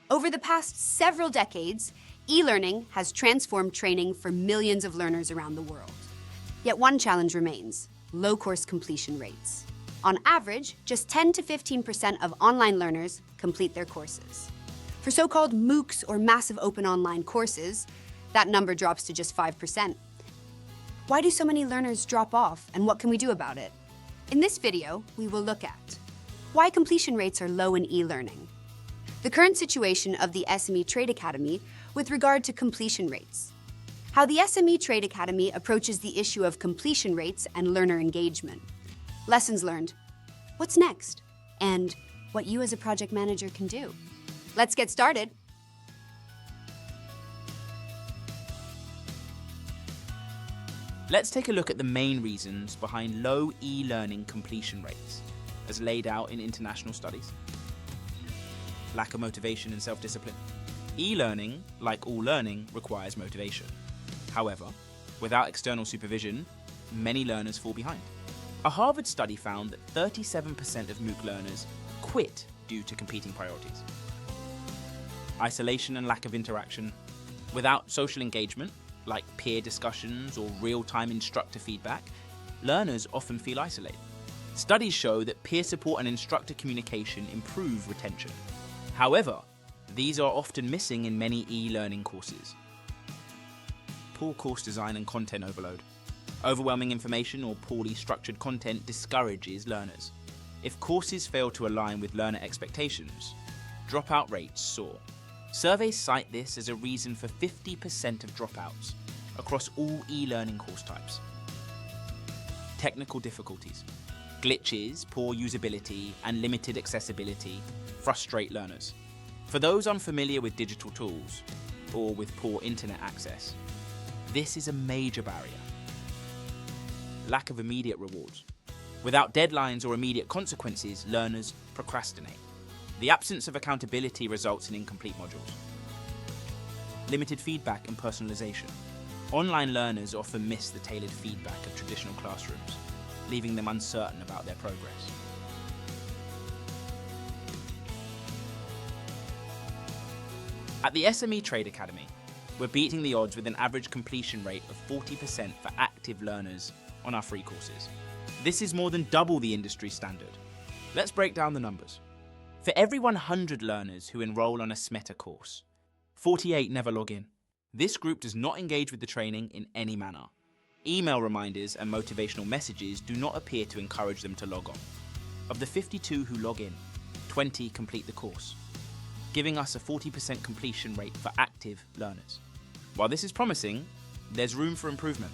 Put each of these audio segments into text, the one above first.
Over the past several decades, e-learning has transformed training for millions of learners around the world. Yet one challenge remains: low course completion rates. On average, just 10 to 15% of online learners complete their courses. For so-called MOOCs or massive open online courses, that number drops to just 5%. Why do so many learners drop off, and what can we do about it? In this video, we will look at why completion rates are low in e-learning, the current situation of the SME Trade Academy with regard to completion rates, how the SME Trade Academy approaches the issue of completion rates and learner engagement, lessons learned, what's next, and what you as a project manager can do. Let's get started. Let's take a look at the main reasons behind low e-learning completion rates, as laid out in international studies. Lack of motivation and self-discipline. E-learning, like all learning, requires motivation. However, without external supervision, many learners fall behind. A Harvard study found that 37% of MOOC learners quit due to competing priorities. Isolation and lack of interaction. Without social engagement, like peer discussions or real-time instructor feedback, learners often feel isolated. Studies show that peer support and instructor communication improve retention. However, these are often missing in many e-learning courses. Poor course design and content overload. Overwhelming information or poorly structured content discourages learners. If courses fail to align with learner expectations, dropout rates soar. Surveys cite this as a reason for 50% of dropouts across all e-learning course types. Technical difficulties. Glitches, poor usability, and limited accessibility frustrate learners. For those unfamiliar with digital tools, or with poor internet access, this is a major barrier. Lack of immediate rewards. Without deadlines or immediate consequences, learners procrastinate. The absence of accountability results in incomplete modules. Limited feedback and personalization. Online learners often miss the tailored feedback of traditional classrooms, leaving them uncertain about their progress. At the SME Trade Academy, we're beating the odds with an average completion rate of 40% for active learners on our free courses. This is more than double the industry standard. Let's break down the numbers. For every 100 learners who enroll on a SMETA course, 48 never log in. This group does not engage with the training in any manner. Email reminders and motivational messages do not appear to encourage them to log on. Of the 52 who log in, 20 complete the course, giving us a 40% completion rate for active learners. While this is promising, there's room for improvement.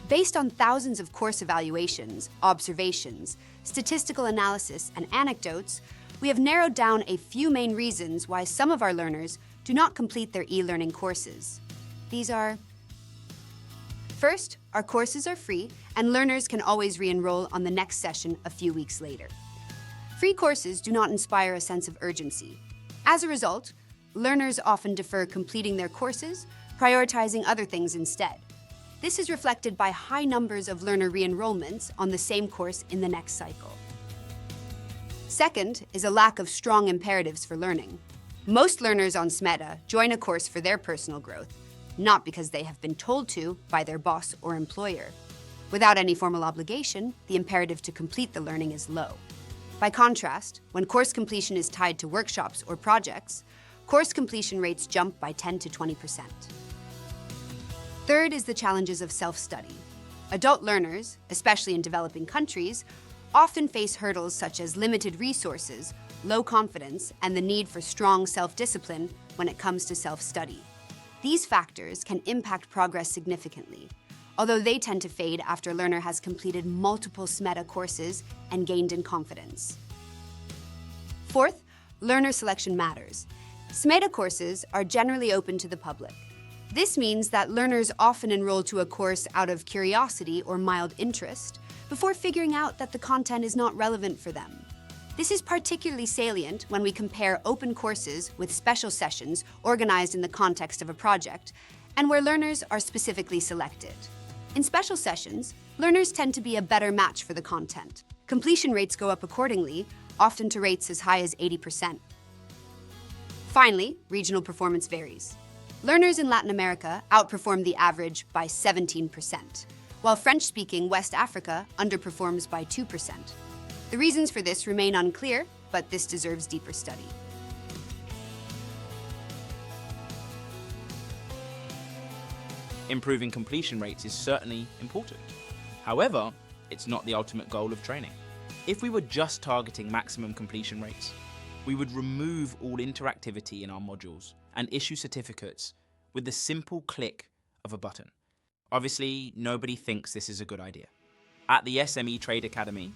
Based on thousands of course evaluations, observations, statistical analysis, and anecdotes, we have narrowed down a few main reasons why some of our learners do not complete their e-learning courses. These are: first, our courses are free, and learners can always re-enroll on the next session a few weeks later. Free courses do not inspire a sense of urgency. As a result, learners often defer completing their courses, prioritizing other things instead. This is reflected by high numbers of learner re-enrollments on the same course in the next cycle. Second is a lack of strong imperatives for learning. Most learners on SMETA join a course for their personal growth, not because they have been told to by their boss or employer. Without any formal obligation, the imperative to complete the learning is low. By contrast, when course completion is tied to workshops or projects, course completion rates jump by 10 to 20%. Third is the challenges of self-study. Adult learners, especially in developing countries, often face hurdles such as limited resources, low confidence, and the need for strong self-discipline when it comes to self-study. These factors can impact progress significantly, although they tend to fade after a learner has completed multiple SMETA courses and gained in confidence. Fourth, learner selection matters. SMETA courses are generally open to the public. This means that learners often enroll to a course out of curiosity or mild interest before figuring out that the content is not relevant for them. This is particularly salient when we compare open courses with special sessions organized in the context of a project and where learners are specifically selected. In special sessions, learners tend to be a better match for the content, Completion rates go up accordingly, often to rates as high as 80%. Finally, regional performance varies. Learners in Latin America outperform the average by 17%, while French-speaking West Africa underperforms by 2%. The reasons for this remain unclear, but this deserves deeper study. Improving completion rates is certainly important. However, it's not the ultimate goal of training. If we were just targeting maximum completion rates, we would remove all interactivity in our modules and issue certificates with the simple click of a button. Obviously, nobody thinks this is a good idea. At the SME Trade Academy,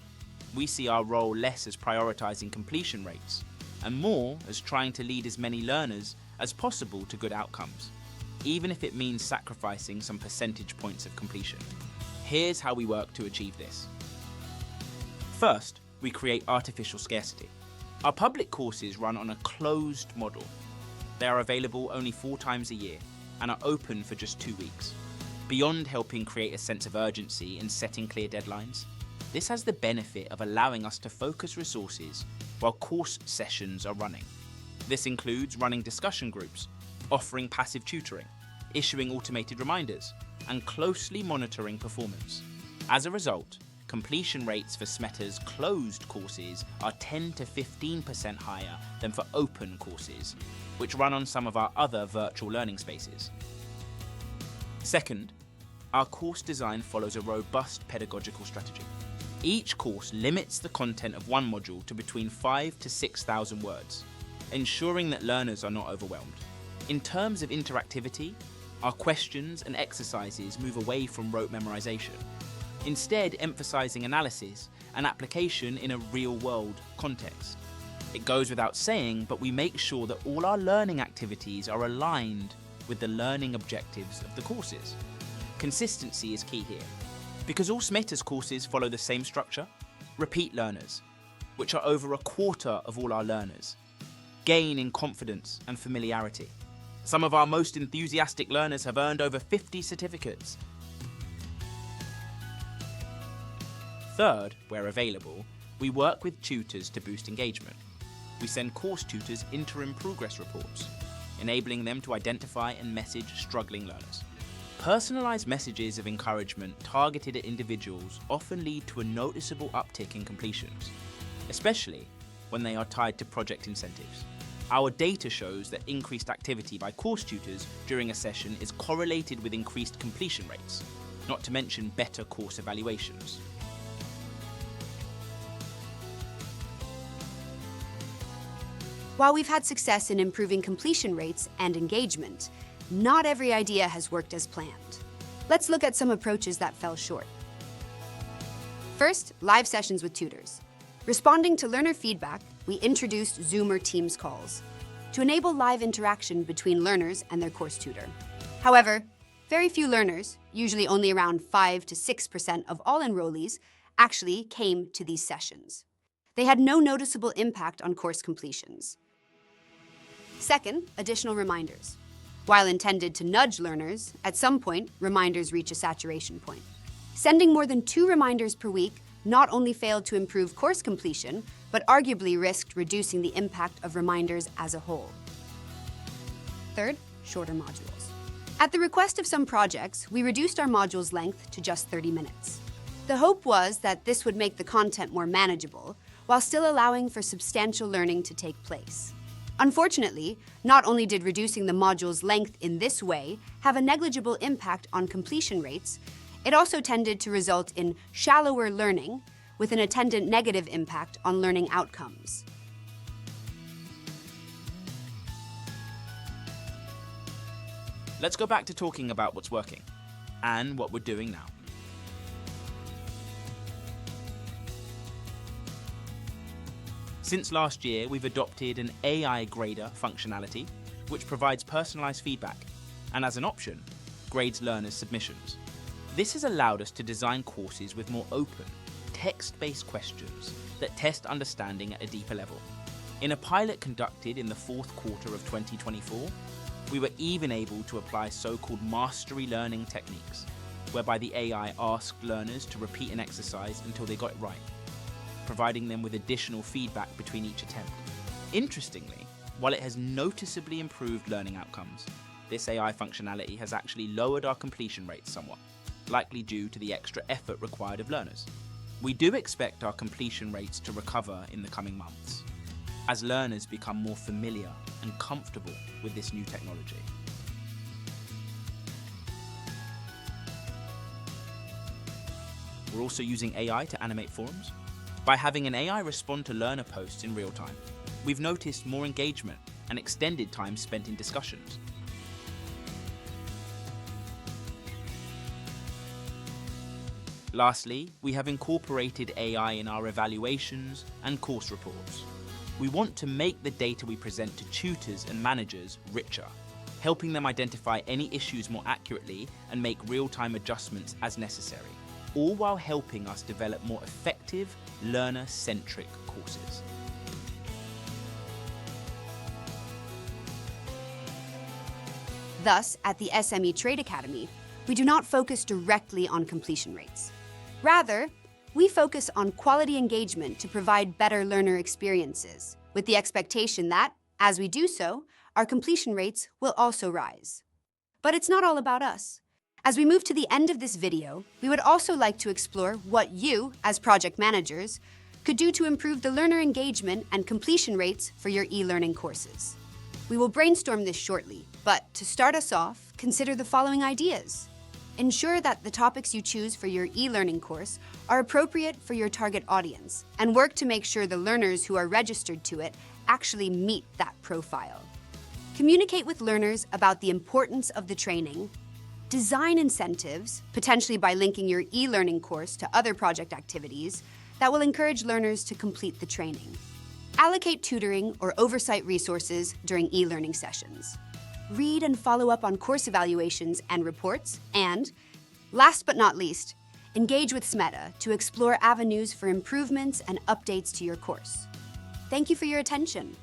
we see our role less as prioritizing completion rates and more as trying to lead as many learners as possible to good outcomes, even if it means sacrificing some percentage points of completion. Here's how we work to achieve this. First, we create artificial scarcity. Our public courses run on a closed model. They are available only 4 times a year and are open for just 2 weeks. Beyond helping create a sense of urgency and setting clear deadlines, this has the benefit of allowing us to focus resources while course sessions are running. This includes running discussion groups, offering passive tutoring, issuing automated reminders, and closely monitoring performance. As a result, completion rates for SMETA's closed courses are 10 to 15% higher than for open courses, which run on some of our other virtual learning spaces. Second, our course design follows a robust pedagogical strategy. Each course limits the content of one module to between 5,000 to 6,000 words, ensuring that learners are not overwhelmed. In terms of interactivity, our questions and exercises move away from rote memorization, instead emphasizing analysis and application in a real-world context. It goes without saying, but we make sure that all our learning activities are aligned with the learning objectives of the courses. Consistency is key here, because all SMETA's courses follow the same structure. Repeat learners, which are over a quarter of all our learners, gain in confidence and familiarity. Some of our most enthusiastic learners have earned over 50 certificates. Third, where available, we work with tutors to boost engagement. We send course tutors interim progress reports, enabling them to identify and message struggling learners. Personalized messages of encouragement targeted at individuals often lead to a noticeable uptick in completions, especially when they are tied to project incentives. Our data shows that increased activity by course tutors during a session is correlated with increased completion rates, not to mention better course evaluations. While we've had success in improving completion rates and engagement, not every idea has worked as planned. Let's look at some approaches that fell short. First, live sessions with tutors. Responding to learner feedback, we introduced Zoom or Teams calls to enable live interaction between learners and their course tutor. However, very few learners, usually only around 5 to 6% of all enrollees, actually came to these sessions. They had no noticeable impact on course completions. Second, additional reminders. While intended to nudge learners, at some point, reminders reach a saturation point. Sending more than 2 reminders per week not only failed to improve course completion, but arguably risked reducing the impact of reminders as a whole. Third, shorter modules. At the request of some projects, we reduced our modules' length to just 30 minutes. The hope was that this would make the content more manageable, while still allowing for substantial learning to take place. Unfortunately, not only did reducing the module's length in this way have a negligible impact on completion rates, it also tended to result in shallower learning with an attendant negative impact on learning outcomes. Let's go back to talking about what's working and what we're doing now. Since last year, we've adopted an AI grader functionality, which provides personalized feedback and, as an option, grades learners' submissions. This has allowed us to design courses with more open, text-based questions that test understanding at a deeper level. In a pilot conducted in the 4th quarter of 2024, we were even able to apply so-called mastery learning techniques, whereby the AI asked learners to repeat an exercise until they got it right. providing them with additional feedback between each attempt. Interestingly, while it has noticeably improved learning outcomes, this AI functionality has actually lowered our completion rates somewhat, likely due to the extra effort required of learners. We do expect our completion rates to recover in the coming months, as learners become more familiar and comfortable with this new technology. We're also using AI to animate forums. By having an AI respond to learner posts in real time, we've noticed more engagement and extended time spent in discussions. Lastly, we have incorporated AI in our evaluations and course reports. We want to make the data we present to tutors and managers richer, helping them identify any issues more accurately and make real-time adjustments as necessary, all while helping us develop more effective, learner-centric courses. Thus, at the SME Trade Academy, we do not focus directly on completion rates. Rather, we focus on quality engagement to provide better learner experiences, with the expectation that, as we do so, our completion rates will also rise. But it's not all about us. As we move to the end of this video, we would also like to explore what you, as project managers, could do to improve the learner engagement and completion rates for your e-learning courses. We will brainstorm this shortly, but to start us off, consider the following ideas. Ensure that the topics you choose for your e-learning course are appropriate for your target audience, and work to make sure the learners who are registered to it actually meet that profile. Communicate with learners about the importance of the training. Design incentives, potentially by linking your e-learning course to other project activities, that will encourage learners to complete the training. Allocate tutoring or oversight resources during e-learning sessions. Read and follow up on course evaluations and reports, and, last but not least, engage with SMETA to explore avenues for improvements and updates to your course. Thank you for your attention.